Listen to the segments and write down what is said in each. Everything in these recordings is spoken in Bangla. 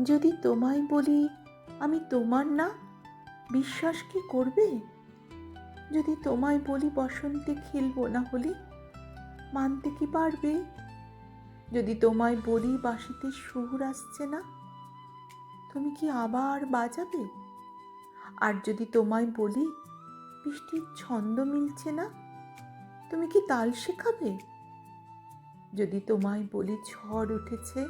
যদি তোমায় বলি আমি তোমার না, বিশ্বাস কি করবে? যদি তোমায় বলি বসন্তে খেলবো না হোলি, মানতে কি পারবে? যদি তোমায় বলি বাঁশিতে সুর আসছে না, তুমি কি আবার বাজাবে? আর যদি তোমায় বলি বৃষ্টির ছন্দ মিলছে না, তুমি কি তাল শেখাবে? যদি তোমায় বলি ঝড় উঠেছে,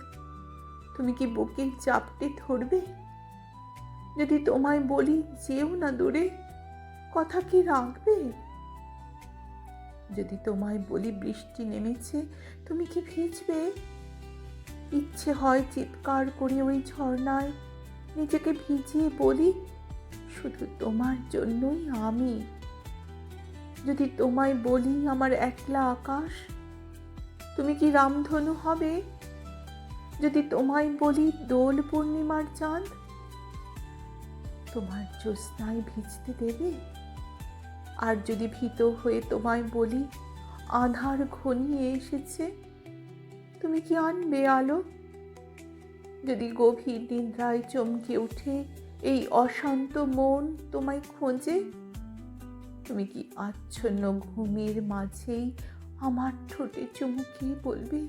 তুমি কি বুকে চাপটে ধরবে? যদি তোমায় বলি যেও না দূরে, কথা কি রাখবে? যদি তোমায় বলি বৃষ্টি নেমেছে, তুমি কি ভিজবে? ইচ্ছে হয় চিৎকার করে ওই ঝর্ণায় নিজেকে ভিজিয়ে বলি, শুধু তোমার জন্যই আমি। যদি তোমায় বলি আমার একলা আকাশ, তুমি কি রামধনু হবে? যদি তোমায় বলি দোল পূর্ণিমার চাঁদ, তোমার জ্যোৎস্নায় ভিজতে দেবে? আর যদি ভীত হয়ে তোমায় বলি আঁধার ঘনিয়ে এসেছে, তুমি কি আনবে আলো? যদি গভীর নিদ্রায় চমকে উঠে এই অশান্ত মন তোমায় খোঁজে, তুমি কি আচ্ছন্ন ঘুমের মাঝেই আমার ঠোঁটে চুমুকে বলবে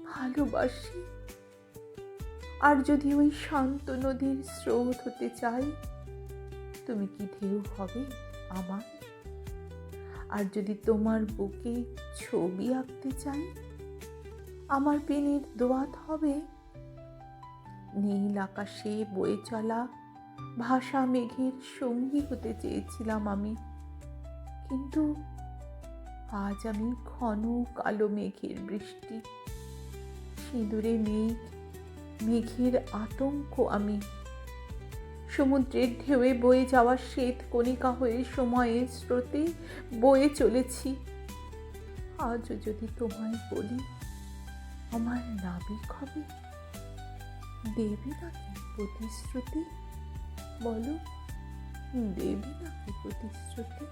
ভালোবাসি? আর যদি ওই শান্ত নদীর স্রোত হতে চাই, তুমি কি ঢেউ হবে আমার? আর যদি তোমার বুকে ছবি আঁকতে চাই, আমার পেনের দোয়াত হবে? নীল আকাশে বয়ে চলা ভাষা মেঘের সঙ্গী হতে চেয়েছিলাম আমি, কিন্তু আজ আমি ঘন কালো মেঘের বৃষ্টি, সিঁদুরে মেঘ, মেঘের আতঙ্ক আমি। সমুদ্রের ঢেউয়ে বয়ে যাওয়া শ্বেত কণিকা হয়ে সময়ের স্রোতে বয়ে চলেছি। আজও যদি তোমায় বলি আমার নাবিক হবে, দেবে নাকি প্রতিশ্রুতি? বলো, দেবে নাকি প্রতিশ্রুতি?